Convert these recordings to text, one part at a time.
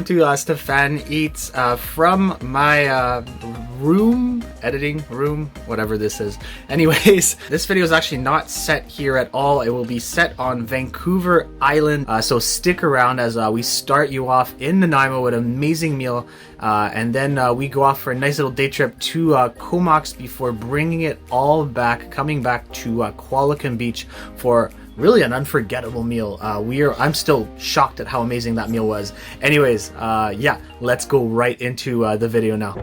to Stefan Eats from my editing room, whatever this is. Anyways, this video is actually not set here at all. It will be set on Vancouver Island, so stick around as we start you off in Nanaimo with an amazing meal, and then we go off for a nice little day trip to Comox before bringing it all back, coming back to Qualicum Beach for really an unforgettable meal. I'm still shocked at how amazing that meal was. Anyways, yeah, let's go right into the video now.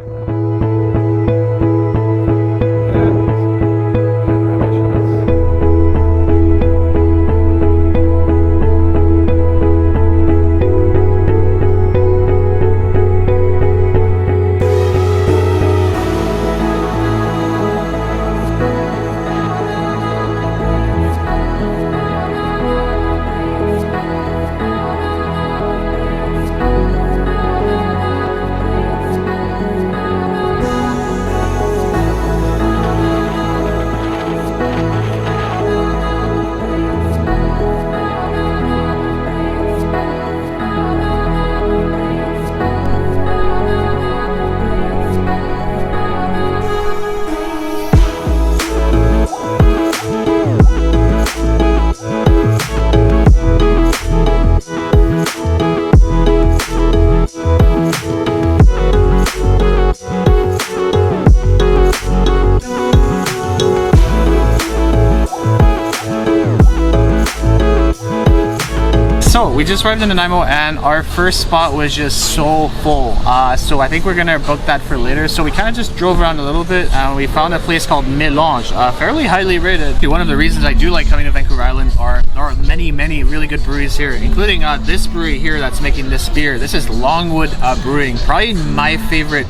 We just arrived in Nanaimo and our first spot was just so full, so I think we're gonna book that for later. So we kind of just drove around a little bit and we found a place called MELANGE, fairly highly rated. One of the reasons I do like coming to Vancouver Island are there are many really good breweries here, including this brewery here that's making this beer. This is Longwood Brewing, probably my favorite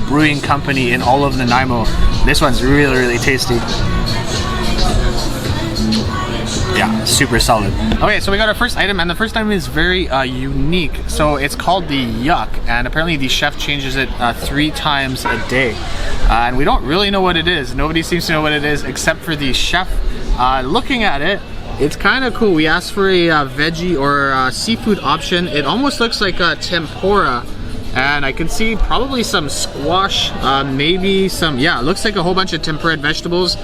brewing company in all of Nanaimo. This one's really tasty. Yeah, super solid. Okay, so we got our first item, and the first item is very unique. So it's called the Yuck, and apparently the chef changes it 3 times a day. And we don't really know what it is. Nobody seems to know what it is except for the chef. Looking at it, it's kind of cool. We asked for a veggie or seafood option. It almost looks like a tempura. And I can see probably some squash, maybe some, yeah, it looks like a whole bunch of tempura vegetables,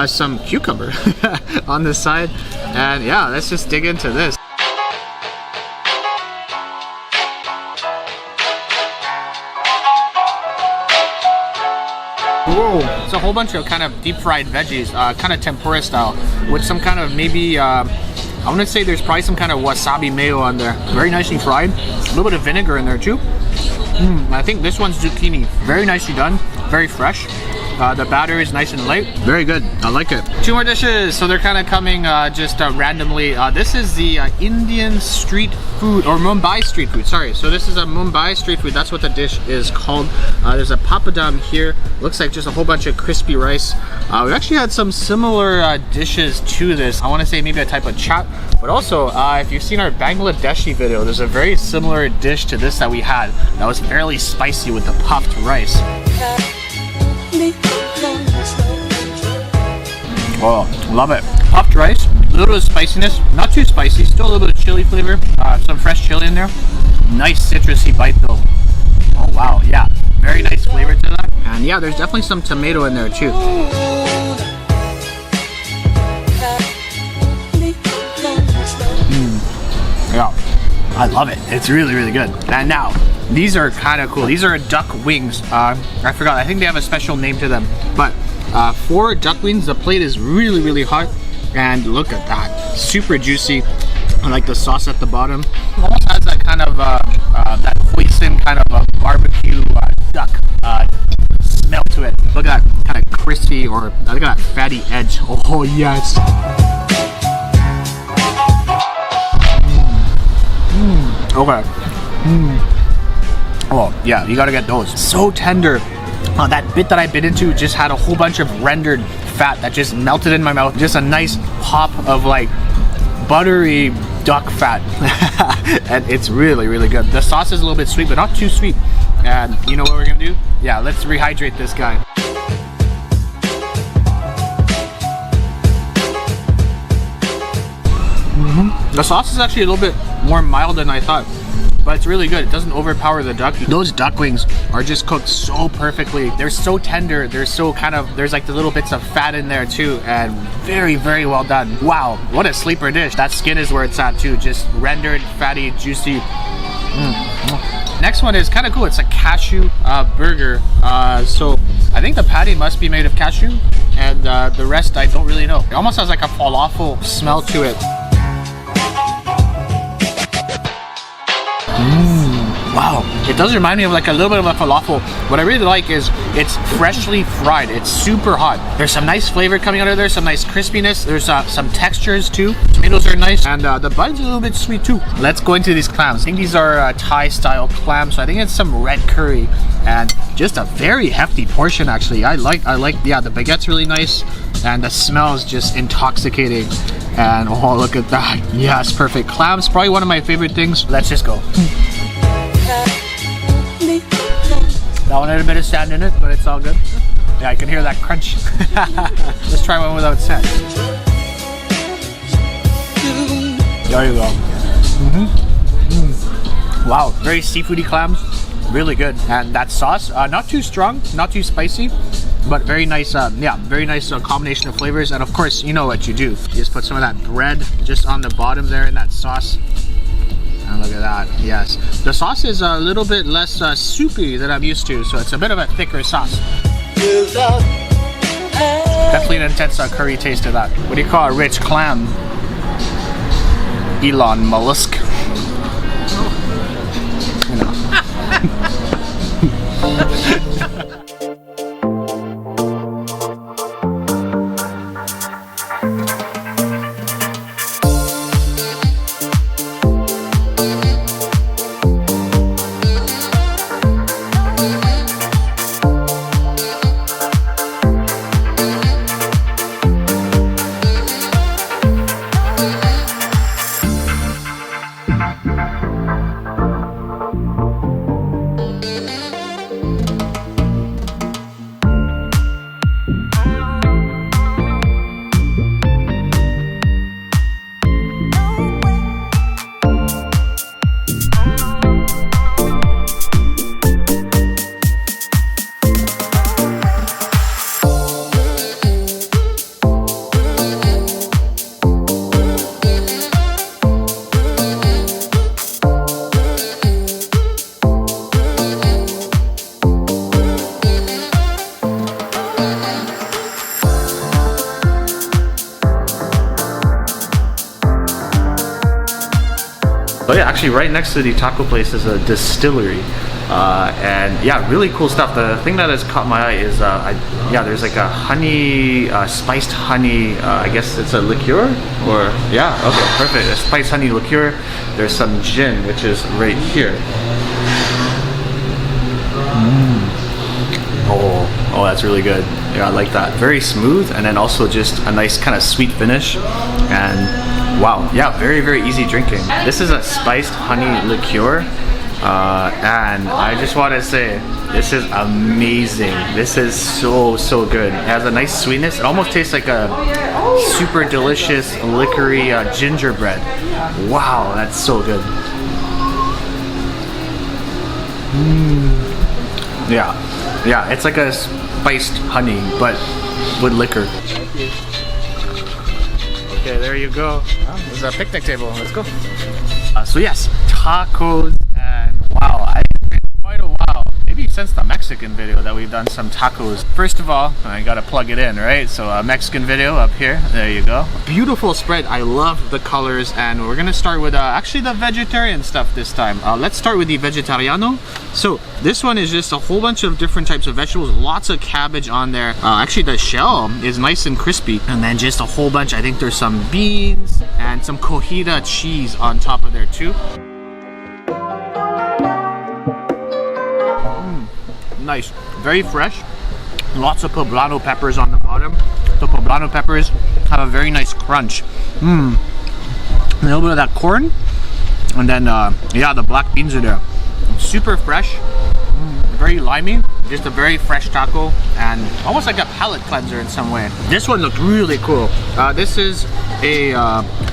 some cucumber on the side. And yeah, let's just dig into this. Whoa, it's a whole bunch of kind of deep fried veggies, kind of tempura style, with some kind of maybe, I want to say there's probably some kind of wasabi mayo on there. Very nicely fried, a little bit of vinegar in there too. I think this one's zucchini. Very nicely done, very fresh. The batter is nice and light. Very good, I like it. 2 more dishes, so they're kind of coming just randomly. This is the Indian street food, or Mumbai street food, sorry. So this is a Mumbai street food, that's what the dish is called. There's a papadum here. Looks like just a whole bunch of crispy rice. We've actually had some similar dishes to this. I want to say maybe a type of chap, but also if you've seen our Bangladeshi video, there's a very similar dish to this that we had that was fairly spicy with the puffed rice. Oh, love it. Puffed rice, a little bit of spiciness, not too spicy, still a little bit of chili flavor, some fresh chili in there. Nice citrusy bite though. Oh wow, yeah, very nice flavor to that. And yeah, there's definitely some tomato in there too. Yeah, I love it. It's really good. And now, these are kind of cool. These are duck wings. I forgot, I think they have a special name to them. But for duck wings, the plate is really hot. And look at that, super juicy. I like the sauce at the bottom. It almost has that kind of, that hoisin kind of a barbecue duck smell to it. Look at that kind of crispy, or look at that fatty edge. Oh yes. Okay. Oh yeah, you gotta get those. So tender. That bit that I bit into just had a whole bunch of rendered fat that just melted in my mouth. Just a nice pop of like buttery duck fat. And it's really good. The sauce is a little bit sweet, but not too sweet. And you know what we're gonna do? Yeah, let's rehydrate this guy. The sauce is actually a little bit more mild than I thought. but it's really good. It doesn't overpower the duck. Those duck wings are just cooked so perfectly. They're so tender. They're so kind of, there's like the little bits of fat in there too, and very, very well done. Wow, what a sleeper dish. That skin is where it's at too. Just rendered, fatty, juicy. Next one is kind of cool. It's a cashew burger. So I think the patty must be made of cashew, and the rest I don't really know. It almost has like a falafel smell to it. Wow, it does remind me of like a little bit of a falafel. What I really like is it's freshly fried. It's super hot. There's some nice flavor coming out of there, some nice crispiness. There's some textures too. Tomatoes are nice, and the bun's a little bit sweet too. Let's go into these clams. I think these are Thai style clams. So I think it's some red curry, and just a very hefty portion actually. I like, yeah, the baguette's really nice, and the smell is just intoxicating. And oh, look at that. Yes, perfect. Clams, probably one of my favorite things. Let's just go. That one had a bit of sand in it, but it's all good. Yeah, I can hear that crunch. Let's try one without sand. There you go. Wow, very seafoody clams. Really good. And that sauce, not too strong, not too spicy, but very nice, yeah, very nice combination of flavors. And of course, you know what you do. You just put some of that bread just on the bottom there in that sauce. And look at that, yes. The sauce is a little bit less soupy than I'm used to, so it's a bit of a thicker sauce. Definitely an intense curry taste to that. What do you call a rich clam? Elon mollusk. You know. Oh yeah, actually right next to the taco place is a distillery. And yeah, really cool stuff. The thing that has caught my eye is, yeah, there's like a honey, spiced honey, I guess it's a liqueur? Or, yeah, okay, perfect. A spiced honey liqueur. There's some gin, which is right here. Oh, that's really good. Yeah, I like that. Very smooth, and then also just a nice kind of sweet finish. And wow, yeah, very, very easy drinking. This is a spiced honey liqueur. And I just want to say, this is amazing. This is so, so good. It has a nice sweetness. It almost tastes like a super delicious liquory gingerbread. Wow, that's so good. Yeah, it's like a spiced honey, but with liquor. Okay, there you go. There's a picnic table. Let's go. So yes, tacos, and wow, it's been quite a while. Maybe since the Mexican video that we've done some tacos. First of all, I gotta plug it in, right? So a Mexican video up here. There you go. Beautiful spread. I love the colors, and we're gonna start with actually the vegetarian stuff this time. Let's start with the vegetariano. So this one is just a whole bunch of different types of vegetables. Lots of cabbage on there. Actually, the shell is nice and crispy, and then just a whole bunch. I think there's some beans and some cojita cheese on top of there too. Nice, very fresh. Lots of poblano peppers on the bottom. The poblano peppers have a very nice crunch. A little bit of that corn, and then yeah, the black beans are there. Super fresh, very limey. Just a very fresh taco, and almost like a palate cleanser in some way. This one looked really cool. This is a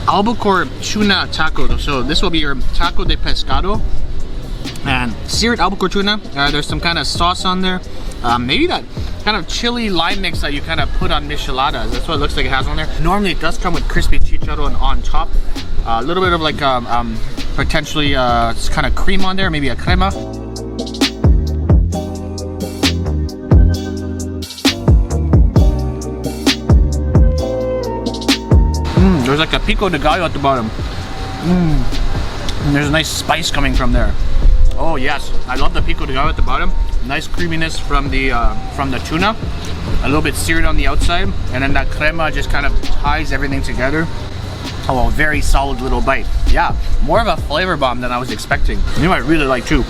albacore tuna taco. So this will be your taco de pescado. and seared albacore tuna. There's some kind of sauce on there. Maybe that kind of chili lime mix that you kind of put on micheladas. That's what it looks like it has on there. Normally it does come with crispy chicharron on top. A little bit of like potentially kind of cream on there, maybe a crema. There's like a pico de gallo at the bottom. And there's a nice spice coming from there. Oh yes, I love the pico de gallo at the bottom. Nice creaminess from the tuna. A little bit seared on the outside, and then that crema just kind of ties everything together. Oh, a very solid little bite. Yeah, more of a flavor bomb than I was expecting. You know what I really like too?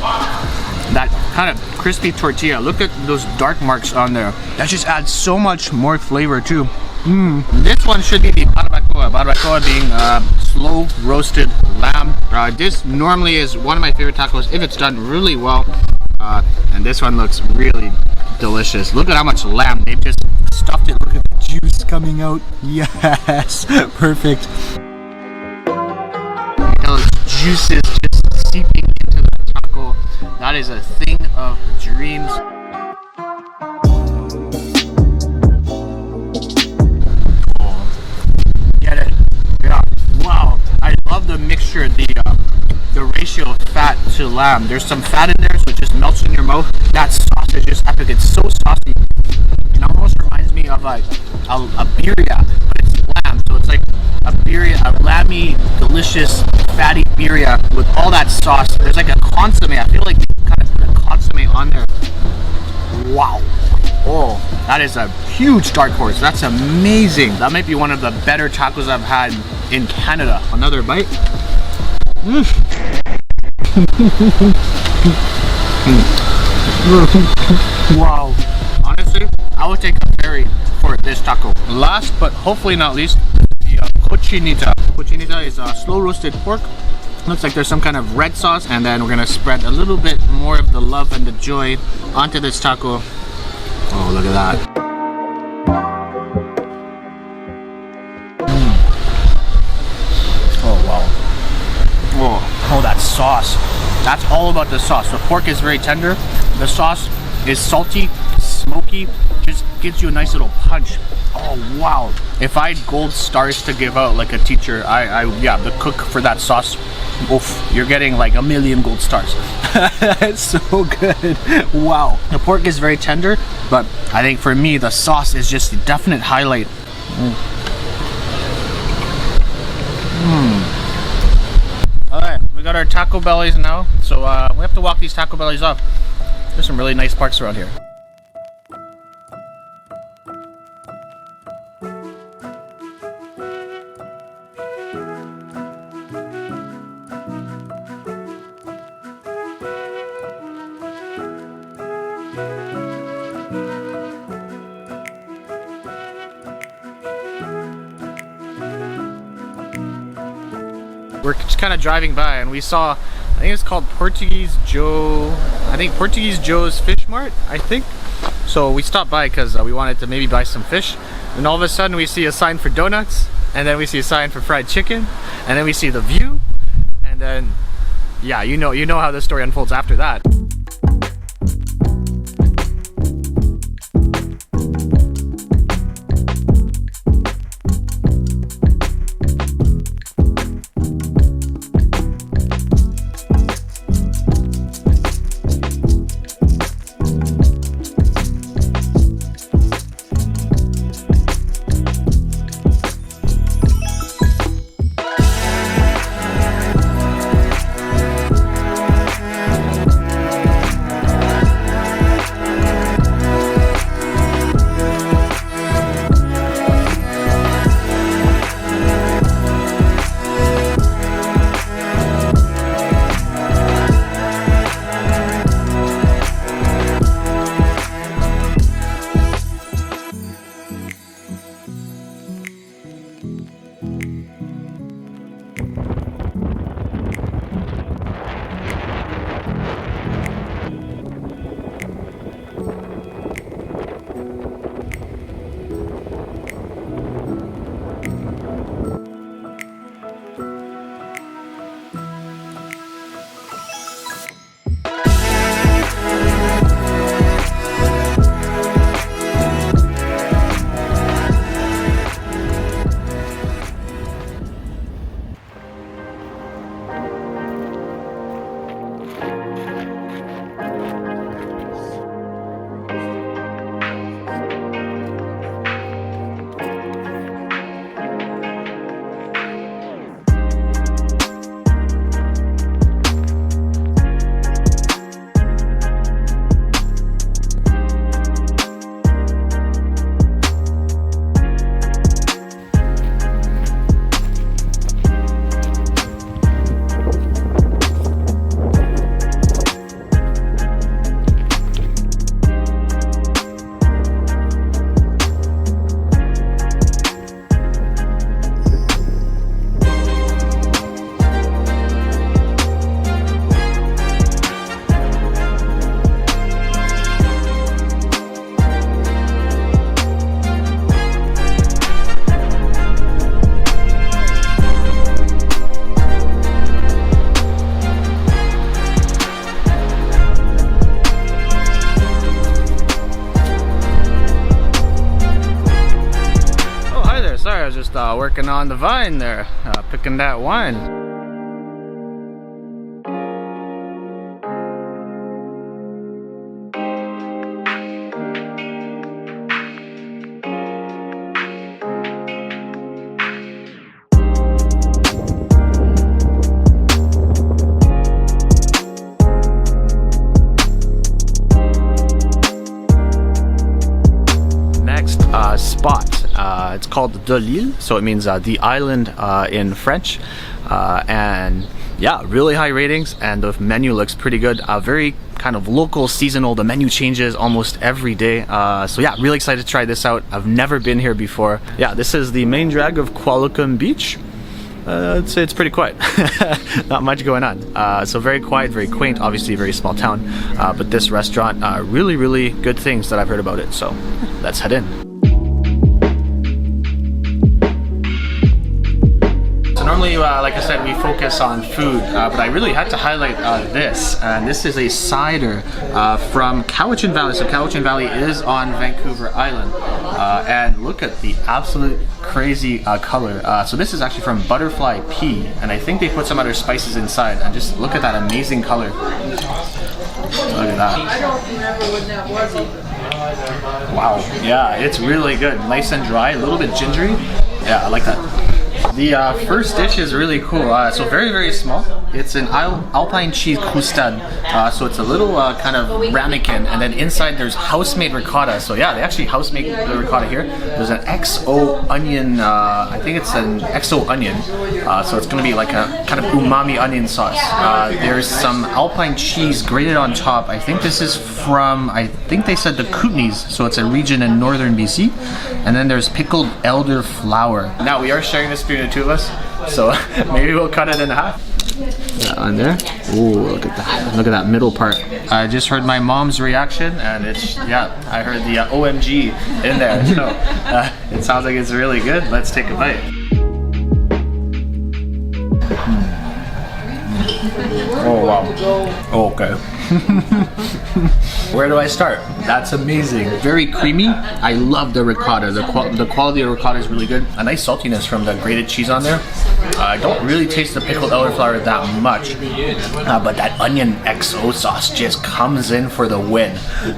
That kind of crispy tortilla. Look at those dark marks on there. That just adds so much more flavor too. This one should be the barbacoa. Barbacoa being slow roasted lamb. This normally is one of my favorite tacos if it's done really well. And this one looks really delicious. Look at how much lamb they've just stuffed it. Look at the juice coming out. Yes, perfect. Those juices just seeping into the taco. That is a thing of dreams. Wow, I love the mixture, the ratio of fat to lamb. There's some fat in there, so it just melts in your mouth. That sauce is just epic. It's so saucy. It almost reminds me of like a birria, but it's lamb. So it's like a birria, a lamby, delicious, fatty birria with all that sauce. There's like a consomme. I feel like you kind of put a consomme on there. Wow. Oh, that is a huge dark horse. That's amazing. That might be one of the better tacos I've had in Canada. Another bite. Wow. Honestly, I would take a ferry for this taco. Last but hopefully not least, the cochinita. Cochinita is slow roasted pork. Looks like there's some kind of red sauce, and then we're gonna spread a little bit more of the love and the joy onto this taco. Oh, look at that. Oh, wow. Oh, that sauce. That's all about the sauce. The pork is very tender. The sauce is salty, smoky, just gives you a nice little punch. Oh, wow. If I had gold stars to give out like a teacher, yeah, the cook for that sauce, oof, you're getting like 1,000,000 gold stars. It's so good. Wow. The pork is very tender, but I think for me, the sauce is just a definite highlight. Alright, we got our taco bellies now, so we have to walk these taco bellies off. There's some really nice parks around here. We're just kind of driving by and we saw, I think it's called Portuguese Joe's Fish Mart, I think. So we stopped by because we wanted to maybe buy some fish. And all of a sudden we see a sign for donuts, and then we see a sign for fried chicken, and then we see the view, and then, yeah, you know how the story unfolds after that. working on the vine there, picking that wine. Spot. It's called de l'île, so it means the island in French, and yeah, really high ratings, and the menu looks pretty good. Very kind of local, seasonal. The menu changes almost every day, so yeah, really excited to try this out. I've never been here before. Yeah, this is the main drag of Qualicum Beach. I'd say it's pretty quiet. Not much going on. So very quiet, very quaint, obviously a very small town, but this restaurant, really good things that I've heard about it, so let's head in. Normally, like I said, we focus on food, but I really had to highlight this, and this is a cider from Cowichan Valley. So Cowichan Valley is on Vancouver Island, and look at the absolute crazy color. So this is actually from butterfly pea, and I think they put some other spices inside, and just look at that amazing color. Look at that. I don't remember when that was. Wow, yeah, it's really good. Nice and dry, a little bit gingery. Yeah, I like that. The first dish is really cool. So very small. It's an Alpine cheese CUSTARD. So it's a little kind of ramekin, and then inside there's house-made ricotta. So yeah, they actually house-make the ricotta here. There's an XO onion. I think it's an XO onion. So it's gonna be like a kind of umami onion sauce. There's some Alpine cheese grated on top. I think this is from, I think they said the Courtenays. So it's a region in northern BC. And then there's pickled elderflower. Now we are sharing this between the two of us, so maybe we'll cut it in half. That one there. Ooh, look at that. Look at that middle part. I just heard my mom's reaction, and it's, yeah, I heard the OMG in there. So it sounds like it's really good. Let's take a bite. Oh wow. Okay. Where do I start? That's amazing. Very creamy. I love the ricotta. The quality of the ricotta is really good. A nice saltiness from the grated cheese on there. I don't really taste the pickled elderflower that much, but that onion XO sauce just comes in for the win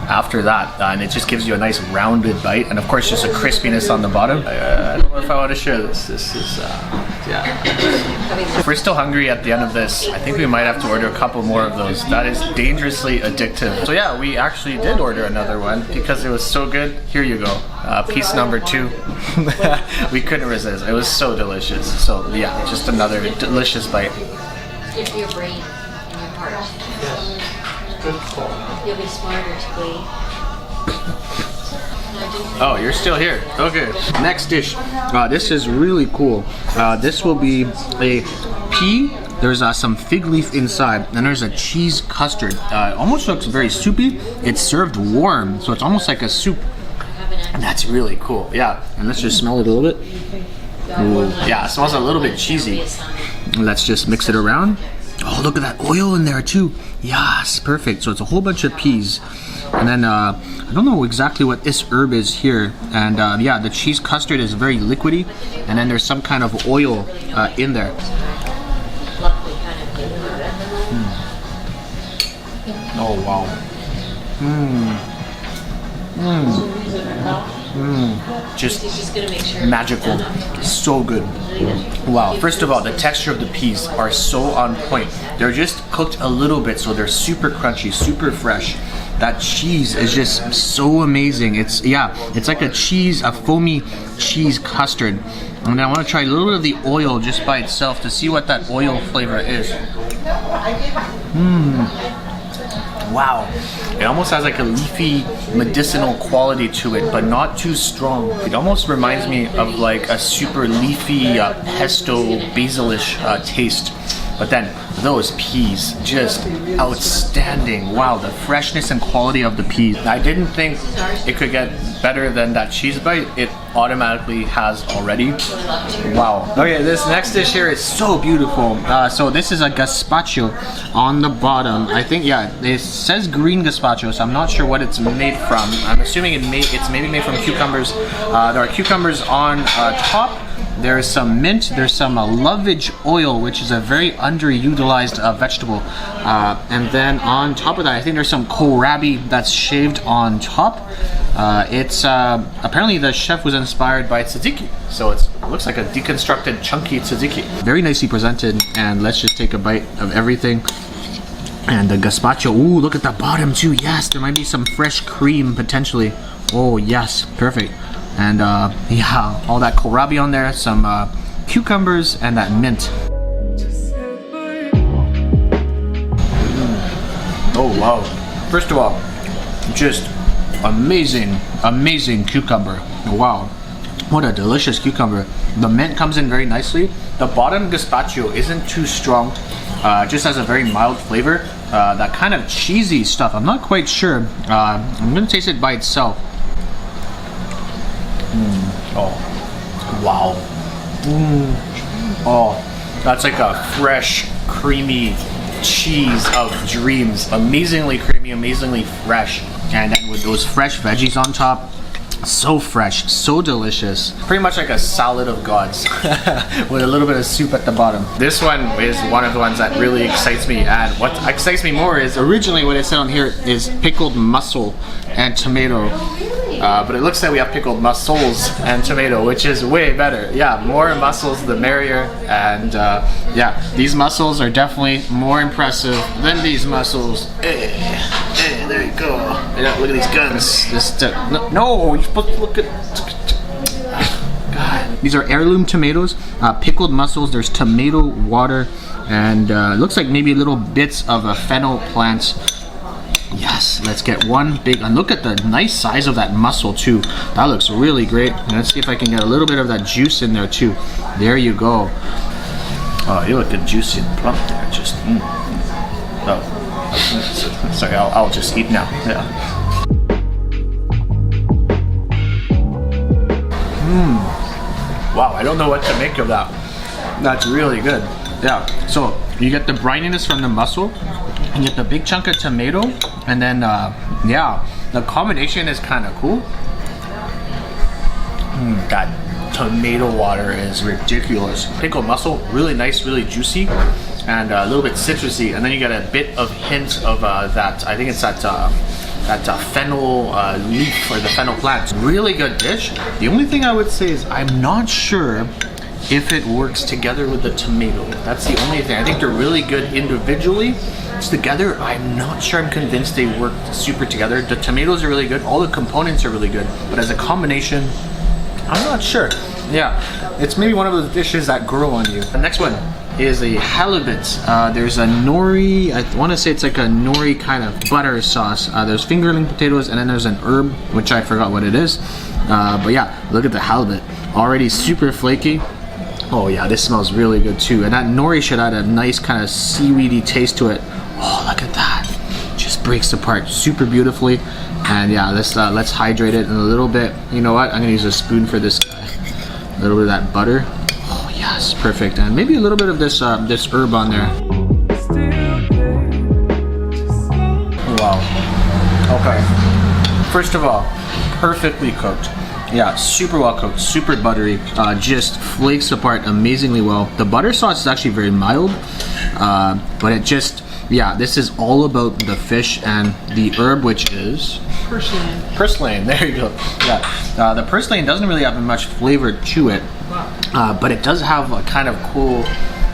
after that, and it just gives you a nice rounded bite, and of course just a crispiness on the bottom. I don't know if I want to share this. This is, yeah. If we're still hungry at the end of this, I think we might have to order a couple more of those. That is dangerously addictive. So yeah, we actually did order another one because it was so good. Here you go. Piece number 2. We couldn't resist. It was so delicious. So yeah, just another delicious bite. Good for your brain and your heart. You'll be smarter today. Oh, you're still here. Okay. Next dish. This is really cool. This will be a pea. There's some fig leaf inside, and there's a cheese custard. It almost looks very soupy. It's served warm, so it's almost like a soup. And that's really cool. Yeah. And let's just smell it a little bit. Ooh. Yeah, it smells a little bit cheesy. Let's just mix it around. Oh, look at that oil in there too. Yes, perfect. So it's a whole bunch of peas. And then I don't know exactly what this herb is here. And yeah, the cheese custard is very liquidy. And then there's some kind of oil in there. Oh wow. Just magical. So good. Wow. First of all, the texture of the peas are so on point. They're just cooked a little bit, so they're super crunchy, super fresh. That cheese is just so amazing. It's, yeah, it's like a foamy cheese custard. And I want to try a little bit of the oil just by itself to see what that oil flavor is. Wow. It almost has like a leafy medicinal quality to it, but not too strong. It almost reminds me of like a super leafy pesto basilish taste. But then those peas, just outstanding. Wow, the freshness and quality of the peas. I didn't think it could get better than that cheese bite. It automatically has already. Wow. Okay, this next dish here is so beautiful. So this is a gazpacho on the bottom. I think, yeah, it says green gazpacho, so I'm not sure what it's made from. I'm assuming it's maybe made from cucumbers. There are cucumbers on top. There's some mint, there's some lovage oil, which is a very underutilized vegetable. And then on top of that, I think there's some kohlrabi that's shaved on top. It's apparently the chef was inspired by tzatziki, so it looks like a deconstructed chunky tzatziki. Very nicely presented, and let's just take a bite of everything. And the gazpacho, ooh, look at the bottom too. Yes, there might be some fresh cream potentially. Oh yes, perfect. And yeah, all that kohlrabi on there, some cucumbers, and that mint. Oh wow. First of all, just amazing cucumber. Wow, what a delicious cucumber. The mint comes in very nicely. The bottom gazpacho isn't too strong, just has a very mild flavor. That kind of cheesy stuff, I'm not quite sure. I'm gonna taste it by itself. Oh, wow. Oh, that's like a fresh, creamy cheese of dreams. Amazingly creamy, amazingly fresh. And then with those fresh veggies on top, so fresh, so delicious. Pretty much like a salad of gods with a little bit of soup at the bottom. This one is one of the ones that really excites me, and what excites me more is originally what it said on here is pickled mussel and tomato. But it looks like we have pickled mussels and tomato, which is way better. Yeah, more mussels the merrier. And yeah, these mussels are definitely more impressive than these mussels. Hey, there you go. Yeah, look at these guns. Just no, you're supposed to look at. God. These are heirloom tomatoes, pickled mussels. There's tomato water, and it looks like maybe little bits of a fennel plant. Yes, let's get one big, and look at the nice size of that mussel too. That looks really great. And let's see if I can get a little bit of that juice in there too. There you go. Oh, you look good, juicy and plump there. Just, Oh, sorry, I'll just eat now. Yeah. Wow, I don't know what to make of that. That's really good. Yeah, so you get the brininess from the mussel, and you get the big chunk of tomato, and then yeah, the combination is kind of cool. That tomato water is ridiculous. Pickled mussel, really nice, really juicy, and a little bit citrusy, and then you get a bit of hint of that, I think it's that fennel leaf or the fennel plant. Really good dish. The only thing I would say is I'm not sure if it works together with the tomato. That's the only thing. I think they're really good individually. Together, I'm not sure. I'm convinced they work super together. The tomatoes are really good. All the components are really good. But as a combination, I'm not sure. Yeah, it's maybe one of those dishes that grow on you. The next one is a halibut. There's a nori, I want to say it's like a nori kind of butter sauce. There's fingerling potatoes, and then there's an herb, which I forgot what it is. But yeah, look at the halibut. Already super flaky. Oh yeah, this smells really good too. And that nori should add a nice kind of seaweedy taste to it. Oh, look at that. Just breaks apart super beautifully. And yeah, let's hydrate it in a little bit. You know what? I'm gonna use a spoon for this guy. A little bit of that butter. Oh yes, perfect. And maybe a little bit of this this herb on there. Wow. Okay. First of all, perfectly cooked. Yeah, super well cooked, super buttery, just flakes apart amazingly well. The butter sauce is actually very mild, but it just, yeah, this is all about the fish and the herb, which is purslane. Purslane, there you go. Yeah, the purslane doesn't really have much flavor to it, but it does have a kind of cool,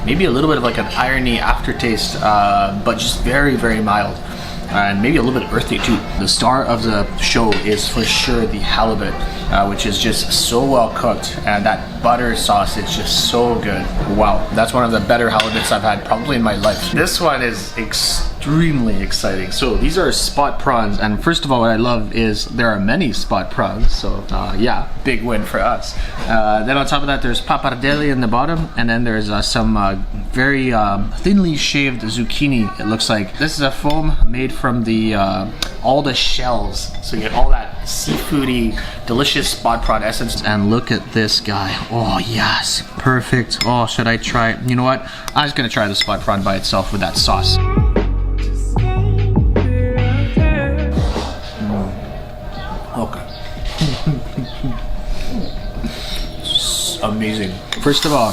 maybe a little bit of like an irony aftertaste, but just very, very mild. And maybe a little bit earthy too. The star of the show is for sure the halibut, which is just so well cooked, and that butter sauce is just so good. Wow, that's one of the better halibuts I've had probably in my life. This one is extremely exciting. So these are spot prawns, and first of all, what I love is there are many spot prawns, so yeah, big win for us. Then on top of that, there's pappardelle in the bottom, and then there's some very thinly shaved zucchini, it looks like. This is a foam made from the all the shells, so you get all that seafoody delicious spot prawn essence. And look at this guy. Oh yes, perfect. Oh, should I try it? You know what, I'm just gonna try the spot prawn by itself with that sauce. Okay. amazing. First of all,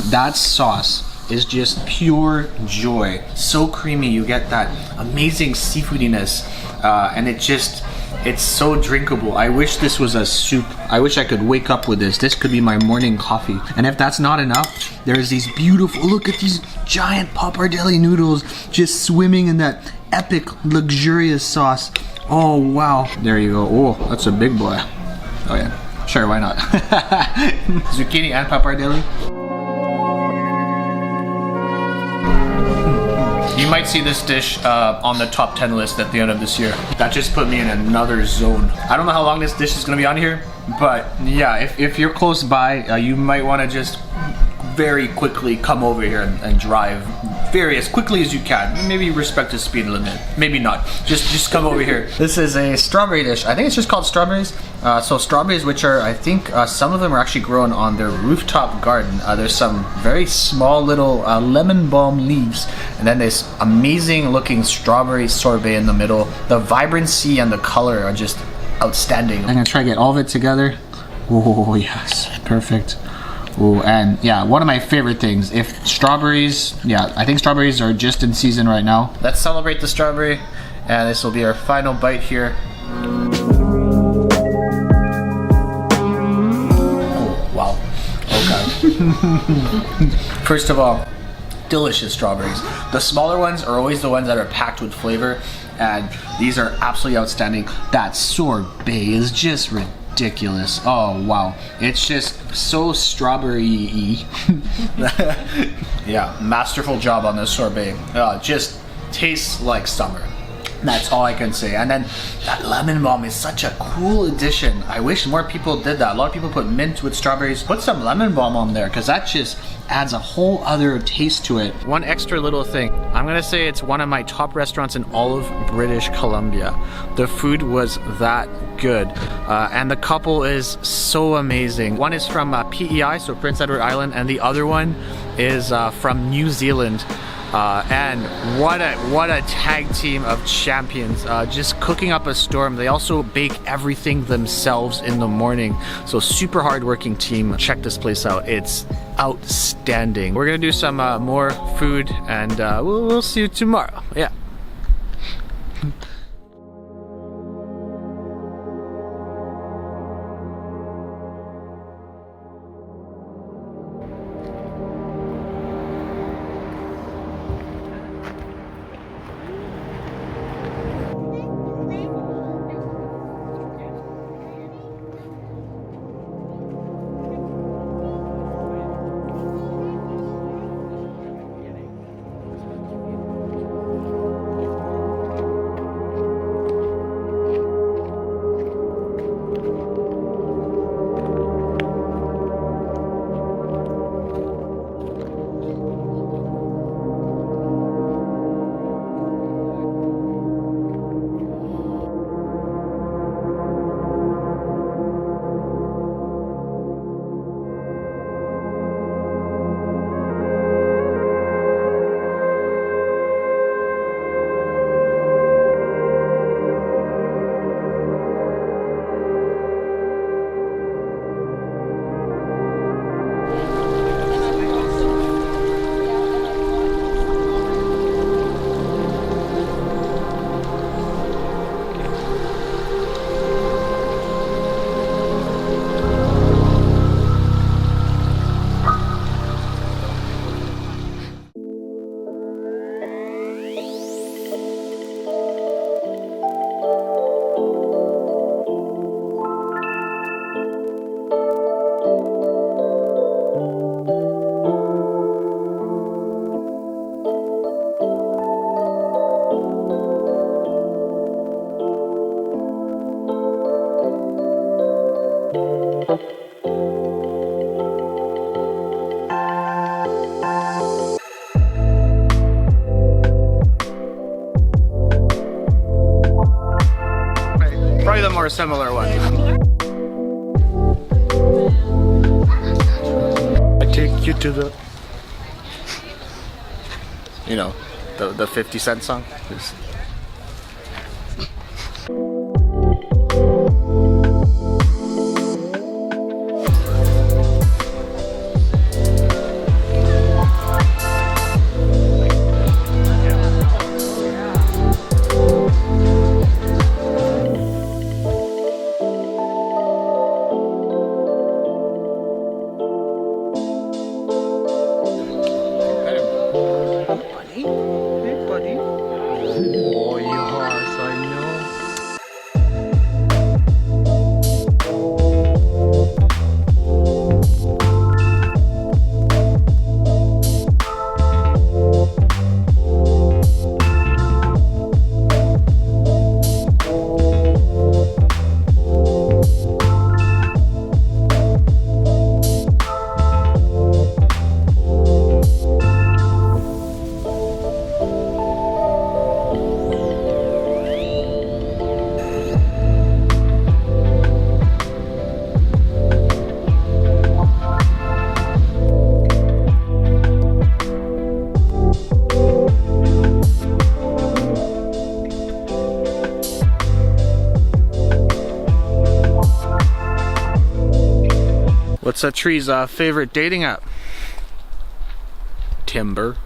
that sauce is just pure joy. So creamy, you get that amazing seafoodiness, and it's so drinkable. I wish this was a soup. I wish I could wake up with this. This could be my morning coffee. And if that's not enough, there's these beautiful, look at these giant pappardelle noodles just swimming in that epic, luxurious sauce. Oh, wow. There you go. Oh, that's a big boy. Oh yeah, sure, why not? Zucchini and pappardelle. You might see this dish on the top 10 list at the end of this year. That just put me in another zone. I don't know how long this dish is gonna be on here, but yeah, if you're close by, you might wanna just very quickly come over here and drive as quickly as you can. Maybe respect the speed limit, maybe not. Just come over here. This is a strawberry dish. I think it's just called strawberries. So strawberries, which are, I think some of them are actually grown on their rooftop garden. There's some very small little lemon balm leaves, and then this amazing looking strawberry sorbet in the middle. The vibrancy and the color are just outstanding. I'm gonna try to get all of it together. Oh yes, perfect. Ooh, and yeah, one of my favorite things, if strawberries, yeah, I think strawberries are just in season right now. Let's celebrate the strawberry, and this will be our final bite here. Oh, wow. Okay. First of all, delicious strawberries. The smaller ones are always the ones that are packed with flavor, and these are absolutely outstanding. That sorbet is just ridiculous. Oh wow, it's just so strawberry-y. Yeah, masterful job on this sorbet. Just tastes like summer. That's all I can say. And then that lemon balm is such a cool addition. I wish more people did that. A lot of people put mint with strawberries. Put some lemon balm on there, because that just adds a whole other taste to it. One extra little thing. I'm gonna say it's one of my top restaurants in all of British Columbia. The food was that good. And the couple is so amazing. One is from PEI, so Prince Edward Island, and the other one is from New Zealand. And what a tag team of champions, just cooking up a storm. They also bake everything themselves in the morning, so super hardworking team. Check this place out, it's outstanding. We're gonna do some more food, and we'll see you tomorrow. Yeah. Or a similar one. I take you to the, you know, the 50 Cent song. What's Tree's favorite dating app? Timber.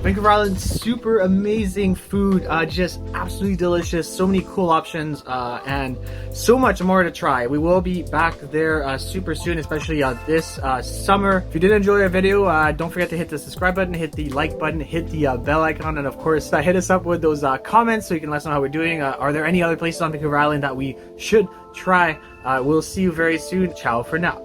Vancouver Island, super amazing food, just absolutely delicious, so many cool options, and so much more to try. We will be back there super soon, especially this summer. If you did enjoy our video, don't forget to hit the subscribe button, hit the like button, hit the bell icon, and of course hit us up with those comments so you can let us know how we're doing. Are there any other places on Vancouver Island that we should try? We'll see you very soon. Ciao for now.